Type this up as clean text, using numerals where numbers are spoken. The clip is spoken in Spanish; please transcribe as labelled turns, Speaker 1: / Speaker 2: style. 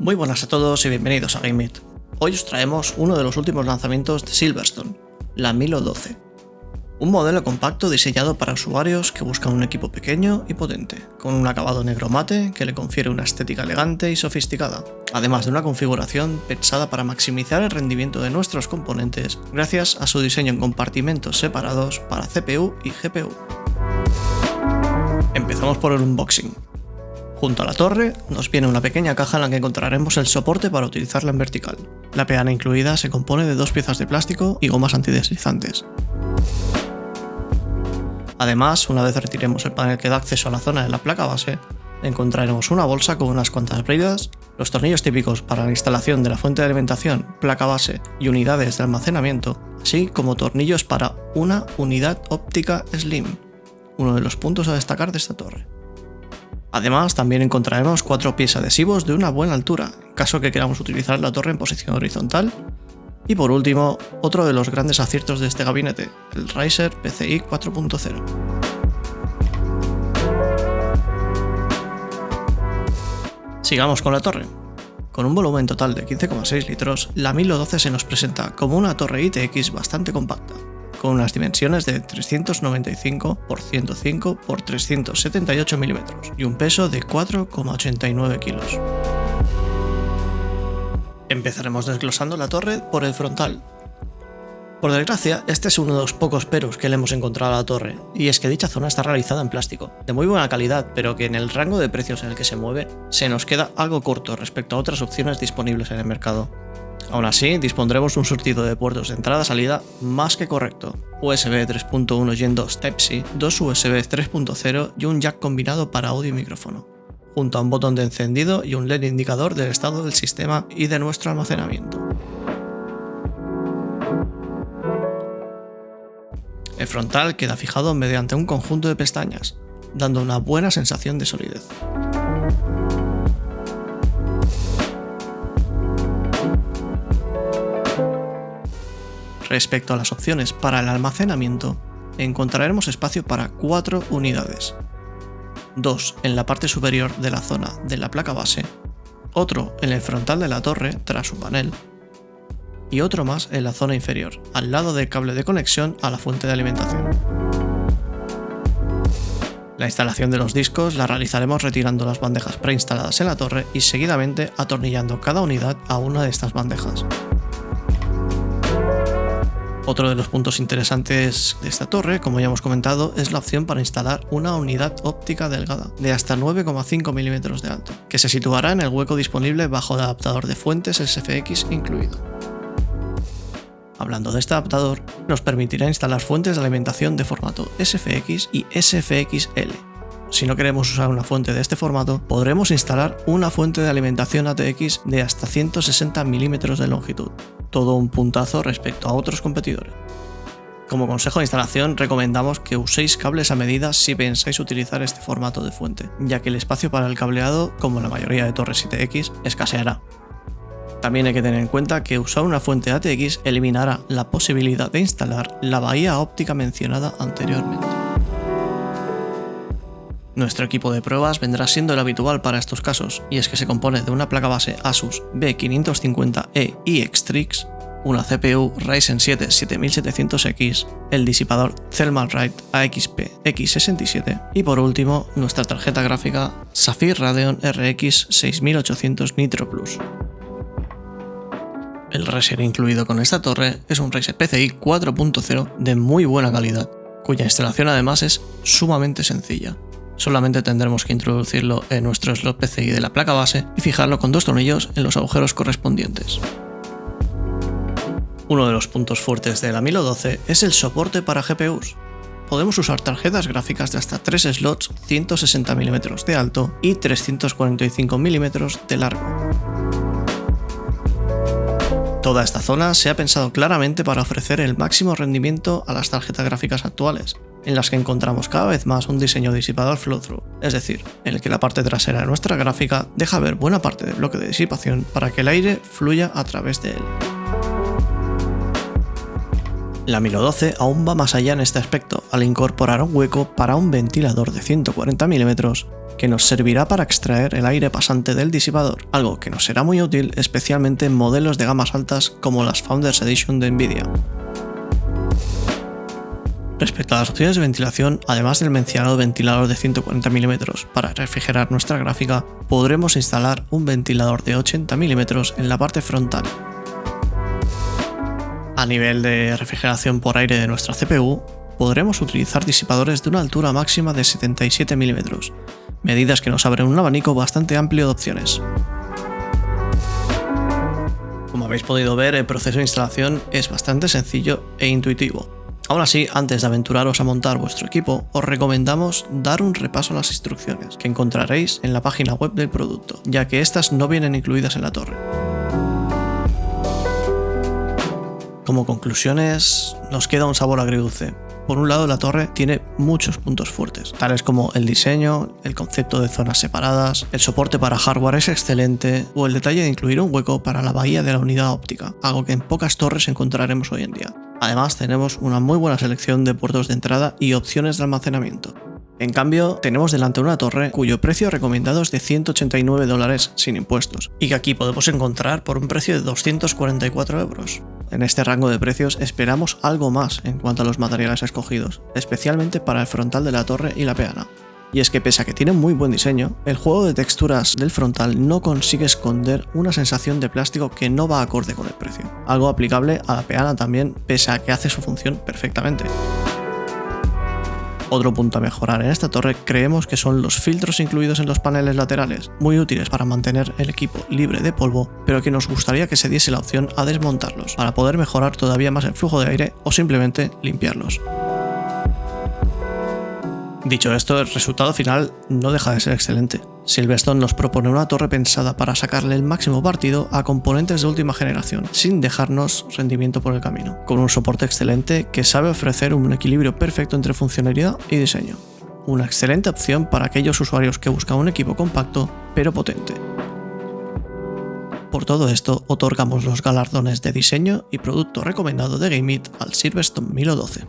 Speaker 1: Muy buenas a todos y bienvenidos a GameIt. Hoy os traemos uno de los últimos lanzamientos de Silverstone, la Milo 12. Un modelo compacto diseñado para usuarios que buscan un equipo pequeño y potente, con un acabado negro mate que le confiere una estética elegante y sofisticada, además de una configuración pensada para maximizar el rendimiento de nuestros componentes gracias a su diseño en compartimentos separados para CPU y GPU. Empezamos por el unboxing. Junto a la torre nos viene una pequeña caja en la que encontraremos el soporte para utilizarla en vertical. La peana incluida se compone de 2 piezas de plástico y gomas antideslizantes. Además, una vez retiremos el panel que da acceso a la zona de la placa base, encontraremos una bolsa con unas cuantas bridas, los tornillos típicos para la instalación de la fuente de alimentación, placa base y unidades de almacenamiento, así como tornillos para una unidad óptica Slim, uno de los puntos a destacar de esta torre. Además, también encontraremos 4 pies adhesivos de una buena altura, en caso que queramos utilizar la torre en posición horizontal. Y por último, otro de los grandes aciertos de este gabinete, el Razer PCI 4.0. Sigamos con la torre. Con un volumen total de 15,6 litros, la Milo 12 se nos presenta como una torre ITX bastante compacta, con unas dimensiones de 395 x 105 x 378 mm y un peso de 4,89 kilos. Empezaremos desglosando la torre por el frontal. Por desgracia, este es uno de los pocos peros que le hemos encontrado a la torre, y es que dicha zona está realizada en plástico, de muy buena calidad, pero que en el rango de precios en el que se mueve, se nos queda algo corto respecto a otras opciones disponibles en el mercado. Aún así, dispondremos un surtido de puertos de entrada-salida más que correcto, USB 3.1 Gen 2 Type-C, 2 USB 3.0 y un jack combinado para audio y micrófono, junto a un botón de encendido y un LED indicador del estado del sistema y de nuestro almacenamiento. El frontal queda fijado mediante un conjunto de pestañas, dando una buena sensación de solidez. Respecto a las opciones para el almacenamiento, encontraremos espacio para 4 unidades. 2 en la parte superior de la zona de la placa base, otro en el frontal de la torre tras su panel, y otro más en la zona inferior, al lado del cable de conexión a la fuente de alimentación. La instalación de los discos la realizaremos retirando las bandejas preinstaladas en la torre y seguidamente atornillando cada unidad a una de estas bandejas. Otro de los puntos interesantes de esta torre, como ya hemos comentado, es la opción para instalar una unidad óptica delgada de hasta 9,5 mm de alto, que se situará en el hueco disponible bajo el adaptador de fuentes SFX incluido. Hablando de este adaptador, nos permitirá instalar fuentes de alimentación de formato SFX y SFXL. Si no queremos usar una fuente de este formato, podremos instalar una fuente de alimentación ATX de hasta 160 mm de longitud. Todo un puntazo respecto a otros competidores. Como consejo de instalación, recomendamos que uséis cables a medida si pensáis utilizar este formato de fuente, ya que el espacio para el cableado, como la mayoría de torres ITX, escaseará. También hay que tener en cuenta que usar una fuente ATX eliminará la posibilidad de instalar la bahía óptica mencionada anteriormente. Nuestro equipo de pruebas vendrá siendo el habitual para estos casos, y es que se compone de una placa base Asus B550E iXtrix, una CPU Ryzen 7 7700X, el disipador Thermalright AXP X67 y por último nuestra tarjeta gráfica Sapphire Radeon RX 6800 Nitro Plus. El Razer incluido con esta torre es un Razer PCI 4.0 de muy buena calidad, cuya instalación además es sumamente sencilla. Solamente tendremos que introducirlo en nuestro slot PCI de la placa base y fijarlo con 2 tornillos en los agujeros correspondientes. Uno de los puntos fuertes de la Milo 12 es el soporte para GPUs. Podemos usar tarjetas gráficas de hasta 3 slots 160 mm de alto y 345 mm de largo. Toda esta zona se ha pensado claramente para ofrecer el máximo rendimiento a las tarjetas gráficas actuales, en las que encontramos cada vez más un diseño disipador flow-through, es decir, en el que la parte trasera de nuestra gráfica deja ver buena parte del bloque de disipación para que el aire fluya a través de él. La Milo 12 aún va más allá en este aspecto, al incorporar un hueco para un ventilador de 140 mm que nos servirá para extraer el aire pasante del disipador, algo que nos será muy útil especialmente en modelos de gamas altas como las Founders Edition de Nvidia. Respecto a las opciones de ventilación, además del mencionado ventilador de 140 mm para refrigerar nuestra gráfica, podremos instalar un ventilador de 80 mm en la parte frontal. A nivel de refrigeración por aire de nuestra CPU, podremos utilizar disipadores de una altura máxima de 77 mm, medidas que nos abren un abanico bastante amplio de opciones. Como habéis podido ver, el proceso de instalación es bastante sencillo e intuitivo. Aún así, antes de aventuraros a montar vuestro equipo, os recomendamos dar un repaso a las instrucciones que encontraréis en la página web del producto, ya que estas no vienen incluidas en la torre. Como conclusiones, nos queda un sabor agridulce. Por un lado, la torre tiene muchos puntos fuertes, tales como el diseño, el concepto de zonas separadas, el soporte para hardware es excelente, o el detalle de incluir un hueco para la bahía de la unidad óptica, algo que en pocas torres encontraremos hoy en día. Además, tenemos una muy buena selección de puertos de entrada y opciones de almacenamiento. En cambio, tenemos delante una torre cuyo precio recomendado es de $189 sin impuestos, y que aquí podemos encontrar por un precio de 244 €. En este rango de precios esperamos algo más en cuanto a los materiales escogidos, especialmente para el frontal de la torre y la peana. Y es que pese a que tiene muy buen diseño, el juego de texturas del frontal no consigue esconder una sensación de plástico que no va acorde con el precio, algo aplicable a la peana también, pese a que hace su función perfectamente. Otro punto a mejorar en esta torre creemos que son los filtros incluidos en los paneles laterales, muy útiles para mantener el equipo libre de polvo, pero que nos gustaría que se diese la opción a desmontarlos, para poder mejorar todavía más el flujo de aire o simplemente limpiarlos. Dicho esto, el resultado final no deja de ser excelente. Silverstone nos propone una torre pensada para sacarle el máximo partido a componentes de última generación, sin dejarnos rendimiento por el camino, con un soporte excelente que sabe ofrecer un equilibrio perfecto entre funcionalidad y diseño. Una excelente opción para aquellos usuarios que buscan un equipo compacto pero potente. Por todo esto, otorgamos los galardones de diseño y producto recomendado de GameIt al Silverstone Milo 12.